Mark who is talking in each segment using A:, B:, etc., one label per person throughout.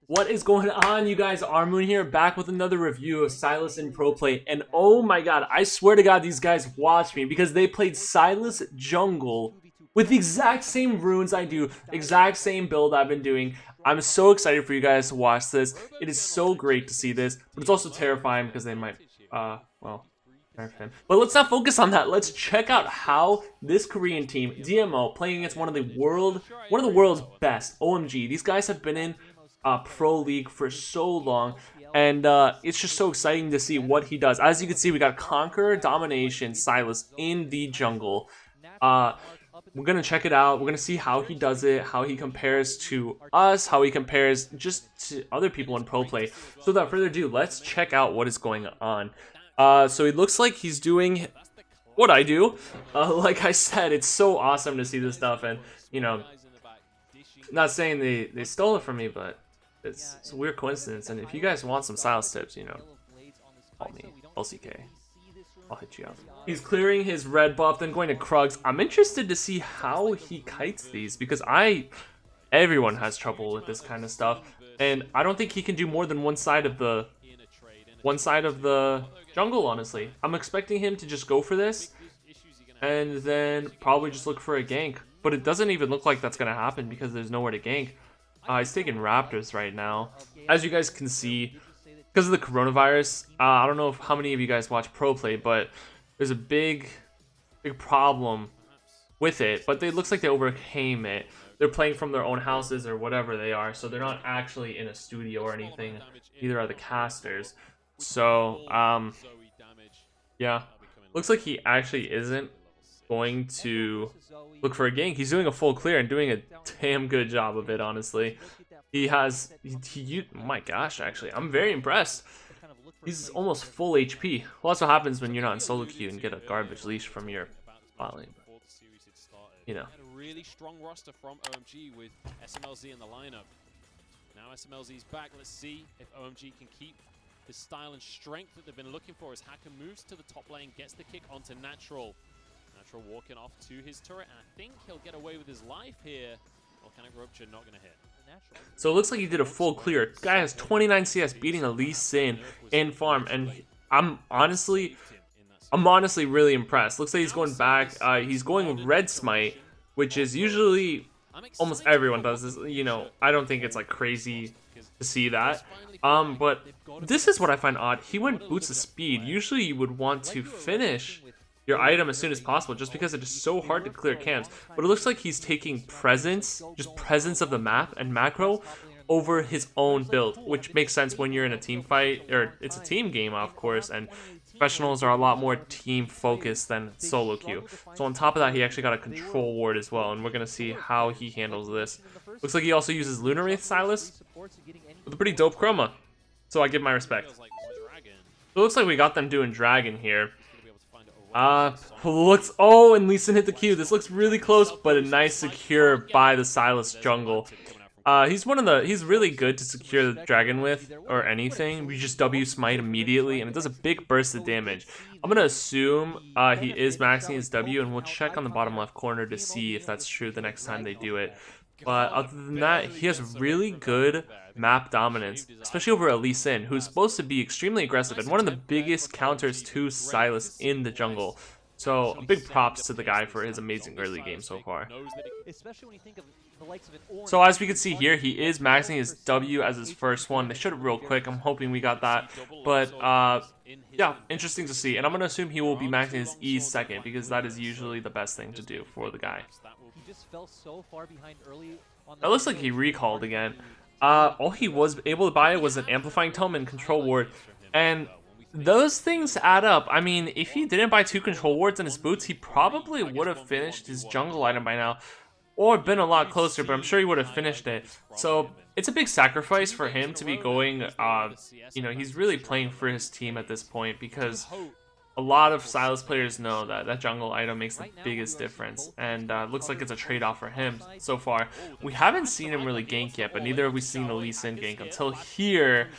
A: What is going on, you guys? Armooon here, back with another review of Sylas in Pro Play. And oh my god, I swear to god these guys watch me because they played Sylas Jungle with the exact same runes I do, exact same build I've been doing. I'm so excited for you guys to watch this. It is so great to see this, but it's also terrifying because they might, well, nerf him. But let's not focus on that. Let's check out how this Korean team, DMO, playing against one of the world's best, OMG. These guys have been in Pro League for so long, and it's just so exciting to see what he does. As you can see, we got Conqueror, Domination, Sylas in the jungle. We're gonna check it out. We're gonna see how he does it, how he compares to us, how he compares just to other people in Pro Play. So without further ado, let's check out what is going on. So it looks like he's doing what I do. Like I said, it's so awesome to see this stuff, and you know, not saying they stole it from me, but it's a weird coincidence. And if you guys want some Sylas tips, you know, call me, LCK. I'll hit you up. He's clearing his red buff, then going to Krugs. I'm interested to see how he kites these, because everyone has trouble with this kind of stuff, and I don't think he can do more than one side of the jungle, honestly. I'm expecting him to just go for this, and then probably just look for a gank. But it doesn't even look like that's going to happen because there's nowhere to gank. He's taking Raptors right now. As you guys can see, because of the coronavirus, I don't know how many of you guys watch Pro Play, but there's a big problem with it. But it looks like they overcame it. They're playing from their own houses or whatever they are, so they're not actually in a studio or anything. Neither are the casters. So, yeah. Looks like he actually isn't going to look for a gank. He's doing a full clear and doing a damn good job of it, honestly. Oh my gosh, actually, I'm very impressed. He's almost full HP. Well, that's what happens when you're not in solo queue and get a garbage leash from your bot lane. You know.
B: A really strong roster from OMG with SMLZ in the lineup. Now SMLZ's back. Let's see if OMG can keep the style and strength that they've been looking for as Hacker moves to the top lane, gets the kick onto Natural. Natural walking off to his turret, and I think he'll get away with his life here. Volcanic Rupture not going to hit.
A: So it looks like he did a full clear. Guy has 29 CS beating a Lee Sin in farm, and I'm honestly really impressed. Looks like he's going back. He's going Red Smite, which is usually almost everyone does this. You know, I don't think it's like crazy to see that. But this is what I find odd. He went Boots of Speed. Usually you would want to finish your item as soon as possible, just because it is so hard to clear camps. But it looks like he's taking presence, just presence of the map and macro over his own build, which makes sense when you're in a team fight, or it's a team game, of course, and professionals are a lot more team focused than solo queue. So on top of that, he actually got a control ward as well, and we're gonna see how he handles this. Looks like he also uses Lunar Wraith Sylas with a pretty dope chroma, so I give my respect. So it looks like we got them doing dragon here. And Lee Sin hit the Q. This looks really close, but a nice secure by the Sylas Jungle. He's really good to secure the dragon with, or anything. We just W smite immediately, and it does a big burst of damage. I'm gonna assume he is maxing his W, and we'll check on the bottom left corner to see if that's true the next time they do it. But other than that, he has really good map dominance, especially over a Lee Sin, who's supposed to be extremely aggressive and one of the biggest counters to Sylas in the jungle. So big props to the guy for his amazing early game so far. So as we can see here, he is maxing his W as his first one. They showed it real quick. I'm hoping we got that. But yeah, interesting to see. And I'm going to assume he will be maxing his E second, because that is usually the best thing to do for the guy. It looks like he recalled again. All he was able to buy was an Amplifying Tome and Control Ward, and those things add up. I mean, if he didn't buy 2 Control Wards in his boots, he probably would have finished his jungle item by now, or been a lot closer, but I'm sure he would have finished it. So it's a big sacrifice for him to be going, you know, he's really playing for his team at this point, because a lot of Sylas players know that that jungle item makes the biggest difference, and looks like it's a trade-off for him so far. We haven't seen him really gank yet, but neither have we seen a Lee Sin gank until here,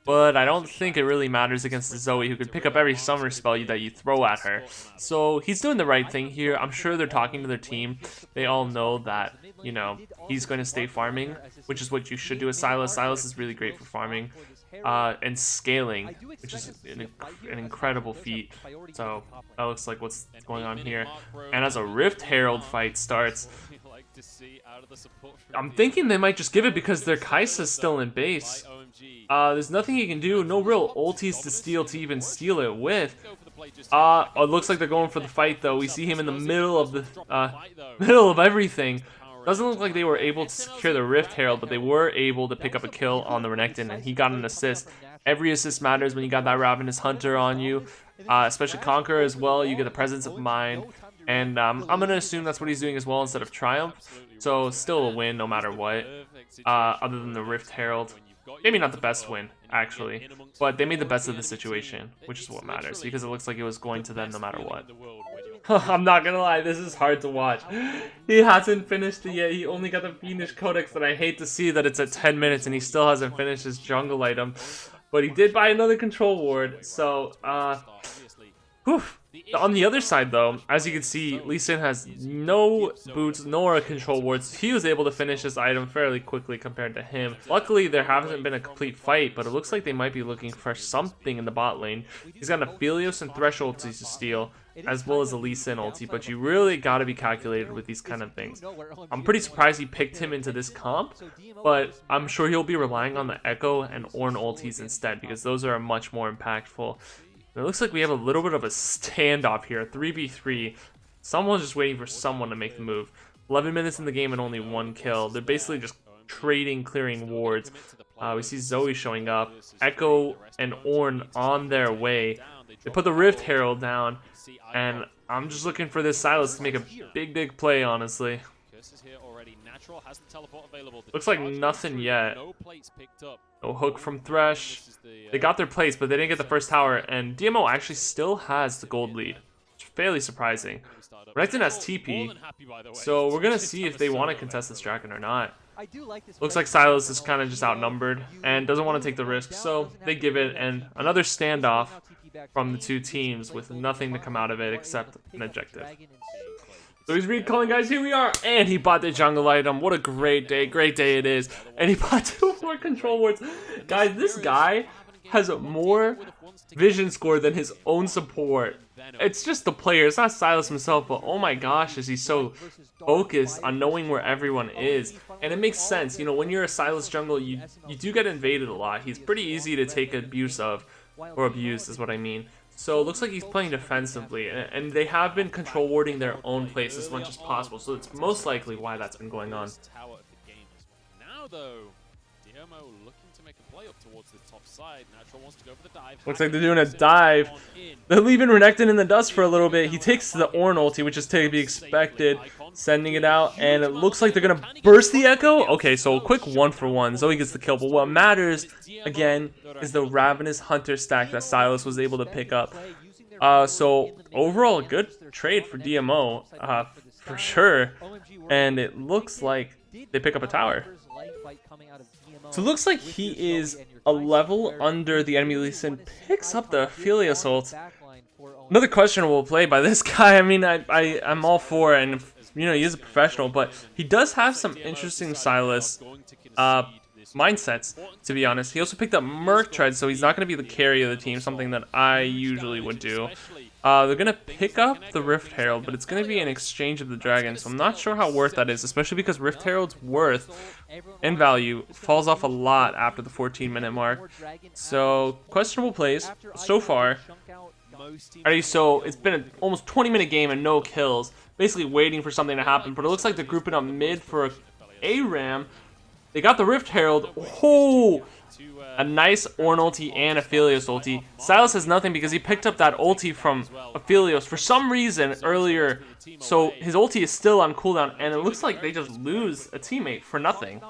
A: but I don't think it really matters against the Zoe, who could pick up every summer spell that you throw at her. So he's doing the right thing here. I'm sure they're talking to their team. They all know that, you know, he's going to stay farming, which is what you should do with Sylas. Sylas is really great for farming and scaling, which is an incredible feat. So that looks like what's going on here. And as a Rift Herald fight starts, I'm thinking they might just give it because their Kai'Sa's still in base. There's nothing he can do, no real ultis to steal to even steal it with. It looks like they're going for the fight though. We see him in the middle of the middle of everything. Doesn't look like they were able to secure the Rift Herald, but they were able to pick up a kill on the Renekton, and he got an assist. Every assist matters when you got that Ravenous Hunter on you, especially Conqueror as well. You get the presence of mind, and I'm going to assume that's what he's doing as well instead of Triumph. So still a win no matter what, other than the Rift Herald. Maybe not the best win, actually, but they made the best of the situation, which is what matters, because it looks like it was going to them no matter what. I'm not gonna lie, this is hard to watch. He hasn't finished it yet. He only got the Fiendish Codex, and I hate to see that it's at 10 minutes and he still hasn't finished his jungle item. But he did buy another control ward, so, whew. On the other side, though, as you can see, Lee Sin has no boots nor control wards. He was able to finish this item fairly quickly compared to him. Luckily, there hasn't been a complete fight, but it looks like they might be looking for something in the bot lane. He's got an Aphelios and Threshold to steal, as well as a Lee Sin ulti, but you really got to be calculated with these kind of things. I'm pretty surprised he picked him into this comp, but I'm sure he'll be relying on the Echo and Ornn ultis instead, because those are much more impactful. It looks like we have a little bit of a standoff here, 3v3. Someone's just waiting for someone to make the move. 11 minutes in the game and only one kill. They're basically just trading, clearing wards. We see Zoe showing up. Echo and Ornn on their way. They put the Rift Herald down, and I'm just looking for this Sylas to make a big play, honestly. Looks like nothing yet. No hook from Thresh. They got their place, but they didn't get the first tower, and DMO actually still has the gold lead. It's fairly surprising. Renekton has TP, so we're gonna see if they want to contest this dragon or not. Looks like Sylas is kind of just outnumbered and doesn't want to take the risk, so they give it, and another standoff from the two teams with nothing to come out of it except an objective. So he's recalling, guys, here we are, and he bought the jungle item. What a great day it is. And he bought 2 more control wards. Guys, this guy has more vision score than his own support. It's just the player, it's not Sylas himself, but oh my gosh, is he so focused on knowing where everyone is. And it makes sense, you know, when you're a Sylas jungle, you do get invaded a lot. He's pretty easy to take abuse of, or abused is what I mean. So it looks like he's playing defensively, and they have been control warding their own place as much as possible, so it's most likely why that's been going on.
B: Now though, DMO looking to make a play up towards the top side. Natural wants to go for the dive.
A: Looks like they're doing a dive. They're leaving Renekton in the dust for a little bit. He takes the Ornn ulti, which is to be expected, sending it out, and it looks like they're gonna burst the Echo. Okay, so a quick 1-for-1. Zoe gets the kill, but what matters again is the Ravenous Hunter stack that Sylas was able to pick up. So overall, a good trade for DMO, for sure. And it looks like they pick up a tower. So it looks like he is a level under the enemy Lee Sin, picks up the Aphelios ult. Another questionable play by this guy. I mean, I'm all for it, and you know, he is a professional, but he does have some interesting Sylas mindsets, to be honest. He also picked up Merc Tread, so he's not going to be the carry of the team, something that I usually would do. They're going to pick up the Rift Herald, but it's going to be an exchange of the dragon, so I'm not sure how worth that is, especially because Rift Herald's worth and value falls off a lot after the 14-minute mark. So, questionable plays so far. Alright, so it's been an almost 20-minute game and no kills, basically waiting for something to happen, but it looks like they're grouping up mid for a Ram. They got the Rift Herald. Oh! A nice Ornn ulti and Aphelios ulti. Sylas has nothing because he picked up that ulti from Aphelios for some reason earlier. So his ulti is still on cooldown, and it looks like they just lose a teammate for nothing.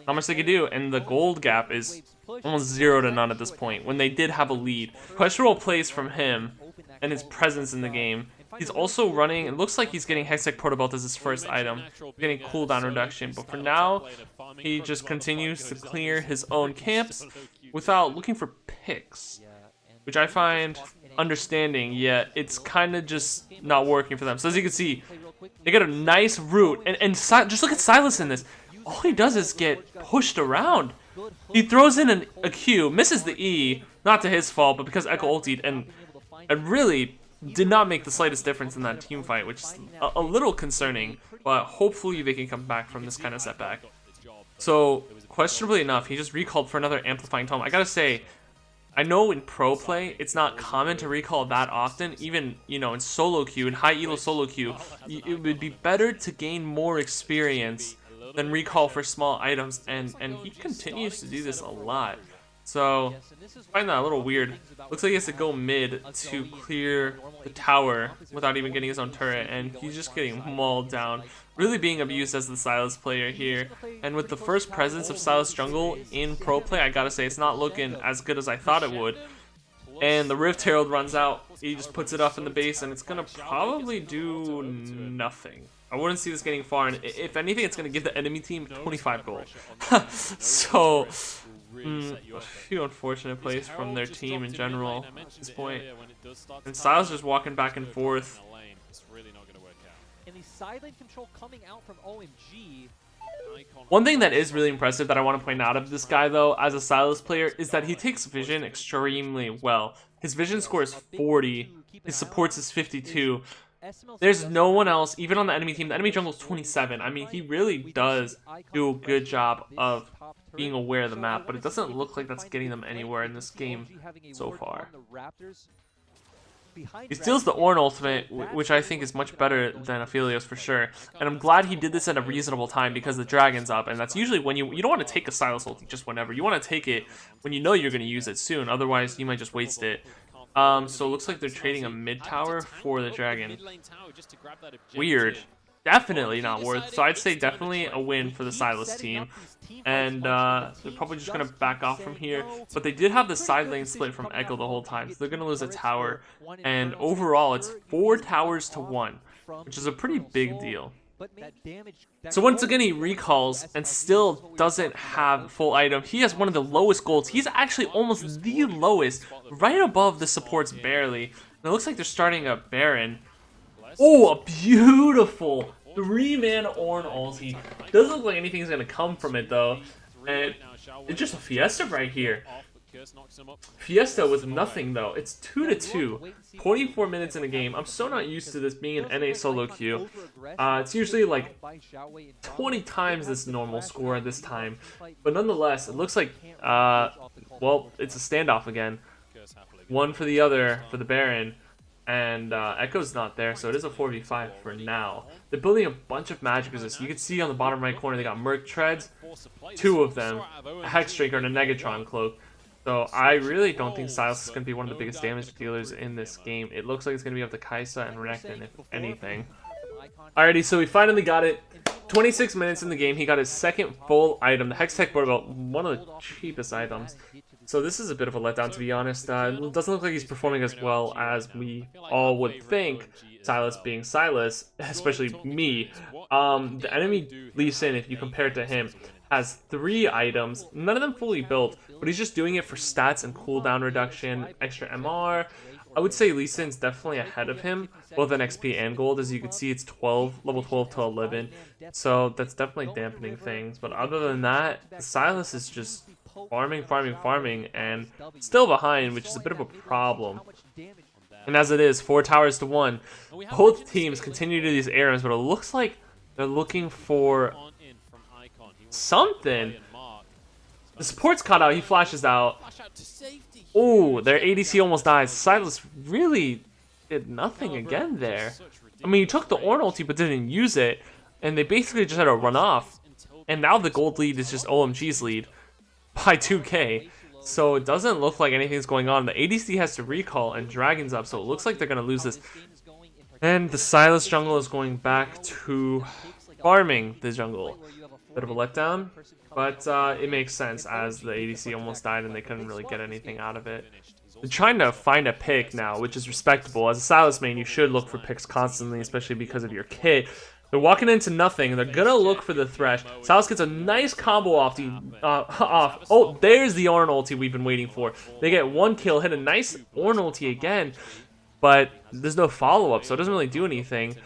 A: Not much they could do, and the gold gap is almost 0 to none at this point when they did have a lead. Questionable plays from him. and his presence in the game. He's also running, it looks like he's getting Hextech Protobelt as his first item, getting cooldown reduction, but for now, he just continues to clear his own camps without looking for picks, which I find understanding, yet it's kind of just not working for them. So as you can see, they get a nice root, and just look at Sylas in this. All he does is get pushed around. He throws in a Q, misses the E, not to his fault, but because Echo ultied, and really did not make the slightest difference in that team fight, which is a little concerning, but hopefully they can come back from this kind of setback. So, questionably enough, he just recalled for another Amplifying Tome. I gotta say, I know in pro play, it's not common to recall that often, even, you know, in solo queue, in high elo solo queue, it would be better to gain more experience than recall for small items, and he continues to do this a lot. So, I find that a little weird. Looks like he has to go mid to clear the tower without even getting his own turret, and he's just getting mauled down. Really being abused as the Sylas player here. And with the first presence of Sylas Jungle in pro play, I gotta say, it's not looking as good as I thought it would. And the Rift Herald runs out, he just puts it up in the base, and it's gonna probably do nothing. I wouldn't see this getting far, and if anything, it's gonna give the enemy team 25 gold. So, a few unfortunate plays from their team in general at this point. And Sylas just walking back and forth.
C: And the side lane control coming out from OMG.
A: One thing that is really impressive that I want to point out of this guy, though, as a Sylas player, is that he takes vision extremely well. His vision score is 40, his supports is 52. There's no one else, even on the enemy team. The enemy jungle is 27. I mean, he really does do a good job of being aware of the map, but it doesn't look like that's getting them anywhere in this game so far. He steals the Ornn ultimate, which I think is much better than Aphelios for sure. And I'm glad he did this at a reasonable time because the dragon's up, and that's usually when you don't want to take a Sylas ulti just whenever. You want to take it when you know you're going to use it soon, otherwise you might just waste it. So it looks like they're trading a mid tower for the dragon. Weird. Definitely not worth. So I'd say definitely a win for the Sylas team. And they're probably just going to back off from here. But they did have the side lane split from Echo the whole time. So they're going to lose a tower. And overall, it's 4 towers to 1, which is a pretty big deal. So once again, he recalls and still doesn't have full item. He has one of the lowest golds. He's actually almost the lowest, right above the supports barely. And it looks like they're starting a Baron. Oh, a beautiful 3-man Ornn ulti. Doesn't look like anything's going to come from it, though. And it's just a Fiesta right here. Fiesta with nothing, though. It's 2-2. 24 minutes in a game. I'm so not used to this being an NA solo queue. It's usually like 20 times this normal score this time. But nonetheless, it looks like, well, it's a standoff again. One for the other, for the Baron. And Echo's not there, so it is a 4v5 for now. They're building a bunch of magic resist. You can see on the bottom right corner they got Merc Treads, 2 of them, a Hexdrinker and a Negatron Cloak. So I really don't think Sylas is going to be one of the biggest damage dealers in this game. It looks like it's going to be up to Kaisa and Renekton, if anything. Alrighty, so we finally got it. 26 minutes in the game, he got his second full item, the Hextech Belt, one of the cheapest items. So this is a bit of a letdown, to be honest. It doesn't look like he's performing as well as we all would think, Sylas being Sylas, especially me. The enemy Lee Sin, if you compare it to him, has 3 items, none of them fully built, but he's just doing it for stats and cooldown reduction, extra MR. I would say Lee Sin's definitely ahead of him, both in XP and gold. As you can see, it's level 12 to 11, so that's definitely dampening things. But other than that, Sylas is just farming, and still behind, which is a bit of a problem. And as it is, 4 towers to 1. Both teams continue to do these errands, but it looks like they're looking for something. The support's caught out, he flashes out. Oh, their ADC almost dies. Sylas really did nothing again there. I mean, he took the Ornn ulti but didn't use it, and they basically just had to run off. And now the gold lead is just OMG's lead by 2k. So it doesn't look like anything's going on. The ADC has to recall and Dragon's up, so it looks like they're going to lose this. And the Sylas jungle is going back to farming the jungle. Bit of a letdown, but it makes sense as the ADC almost died and they couldn't really get anything out of it. They're trying to find a pick now, which is respectable. As a Sylas main, you should look for picks constantly, especially because of your kit. They're walking into nothing, and they're gonna look for the Thresh. Sylas gets a nice combo off. Oh, there's the Ornn ulti we've been waiting for. They get one kill, hit a nice Ornn ulti again, but there's no follow-up, so it doesn't really do anything.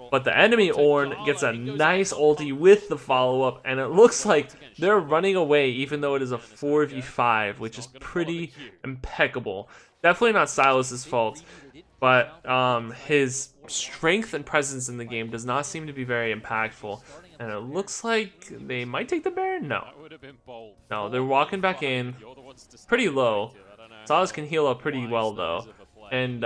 A: But the enemy Ornn gets a nice ulti with the follow-up, and it looks like they're running away, even though it is a 4v5, which is pretty impeccable. Definitely not Sylas' fault, but his strength and presence in the game does not seem to be very impactful. And it looks like they might take the Baron? No. No, they're walking back in pretty low. Sylas can heal up pretty well, though. And,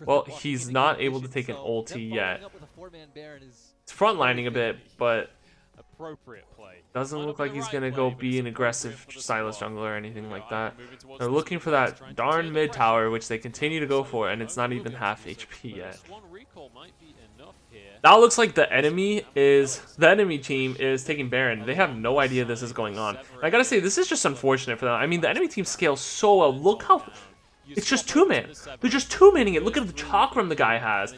A: well, he's not able to take an ulti yet. It's frontlining a bit, but doesn't look like he's gonna go be an aggressive Sylas Jungle or anything like that. They're looking for that darn mid tower, which they continue to go for, and it's not even half HP yet. Now it looks like the enemy team is taking Baron. They have no idea this is going on. And I gotta say, this is just unfortunate for them. I mean, the enemy team scales so well. Look how... It's just two-man. They're just two-manning it. Look at the chakram the guy has.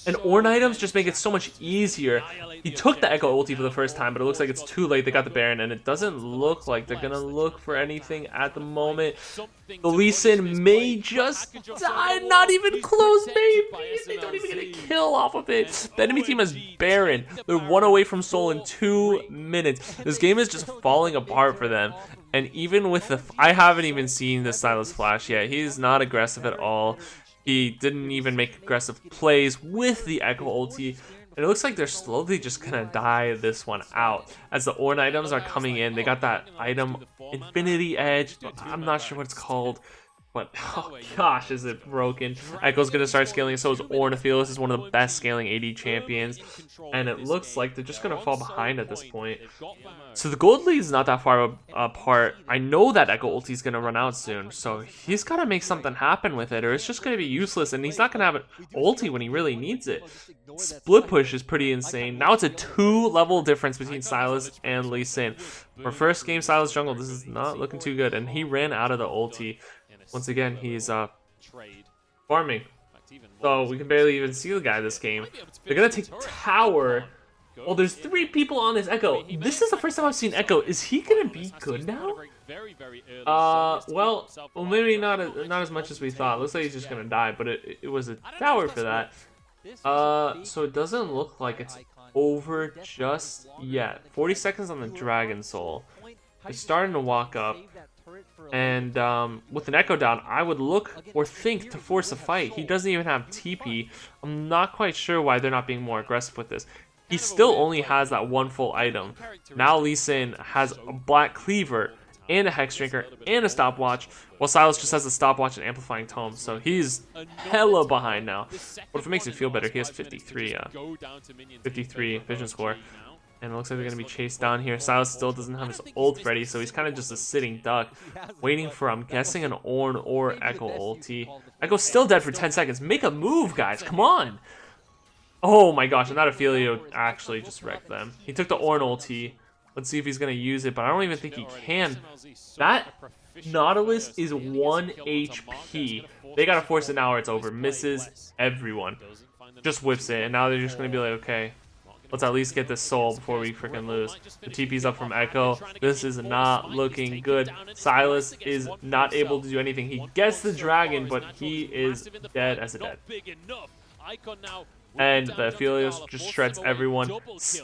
A: And Ornn items just make it so much easier. He took the Echo ulti for the first time, but it looks like it's too late. They got the Baron, and it doesn't look like they're going to look for anything at the moment. The Lee Sin may just die. Not even close, baby. They don't even get a kill off of it. The enemy team has Baron. They're one away from Soul in 2 minutes. This game is just falling apart for them. And even with the... I haven't even seen the Sylas flash yet. He's not aggressive at all. He didn't even make aggressive plays with the Echo ulti. And it looks like they're slowly just gonna die this one out. As the Ornn items are coming in, they got that item Infinity Edge. I'm not sure what it's called. But, oh gosh, is it broken. Echo's gonna start scaling, so is Ornn. This is one of the best scaling AD champions. And it looks like they're just gonna fall behind at this point. So the gold lead is not that far apart. I know that Echo ulti is gonna run out soon, so he's gotta make something happen with it, or it's just gonna be useless, and he's not gonna have an ulti when he really needs it. Split push is pretty insane. Now it's a 2-level difference between Sylas and Lee Sin. For first game Sylas Jungle, this is not looking too good, and he ran out of the ulti. Once again, he's farming. So we can barely even see the guy this game. They're gonna take tower. Oh, there's 3 people on this Echo. This is the first time I've seen Echo. Is he gonna be good now? Well, maybe not as much as we thought. Looks like he's just gonna die, but it was a tower for that. So it doesn't look like it's over just yet. 40 seconds on the Dragon Soul. They're starting to walk up. And with an Echo down, I would look or think to force a fight. He doesn't even have TP. I'm not quite sure why they're not being more aggressive with this. He still only has that 1 full item. Now Lee Sin has a Black Cleaver and a Hex Drinker and a Stopwatch, while Sylas just has a Stopwatch and Amplifying Tome. So he's hella behind now. But if it makes you feel better, he has 53 vision score. And it looks like they're going to be chased down here. Sylas still doesn't have his ult ready, so he's kind of just a sitting duck, waiting for, I'm guessing, an Ornn or Echo ulti. Echo's still dead for 10 seconds. Make a move, guys. Come on. Oh my gosh, and that Ophelio actually just wrecked them. He took the Ornn ulti. Let's see if he's going to use it, but I don't even think he can. That Nautilus is 1 HP. They got to force it now or it's over. Misses everyone. Just whips it, and now they're just going to be like, okay, let's at least get this soul before we freaking lose. The TP's up from Echo. This is not looking good. Sylas is not able to do anything. He gets the dragon, but he is dead as a dead. And the Aphelios just shreds everyone.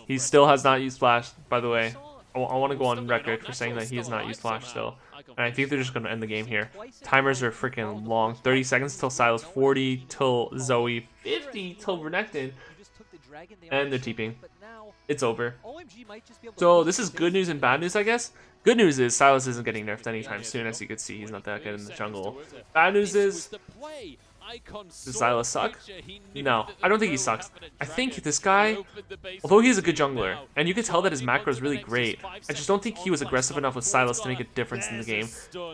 A: He still has not used Flash, by the way. I want to go on record for saying that he has not used Flash still. And I think they're just going to end the game here. Timers are freaking long. 30 seconds till Sylas, 40 till Zoe, 50 till Renekton. And they're TPing. It's over. So this is good news and bad news, I guess. Good news is Sylas isn't getting nerfed anytime soon. As you can see, he's not that good in the jungle. Bad news is, does Sylas suck? No, I don't think he sucks. I think this guy, although he's a good jungler, and you can tell that his macro is really great, I just don't think he was aggressive enough with Sylas to make a difference in the game.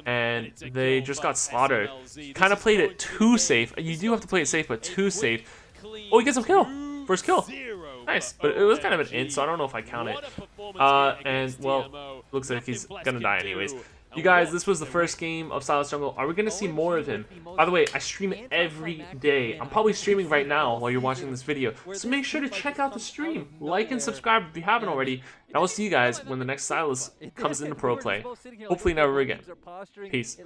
A: And they just got slaughtered. Kind of played it too safe. You do have to play it safe, but too safe. Oh, he gets a kill. First kill. Nice, but it was kind of an int, so I don't know if I count it. And, well, looks like he's gonna die anyways. You guys, this was the first game of Sylas Jungle. Are we going to see more of him? By the way, I stream every day. I'm probably streaming right now while you're watching this video. So make sure to check out the stream. Like and subscribe if you haven't already. And I will see you guys when the next Sylas comes into pro play. Hopefully never again. Peace.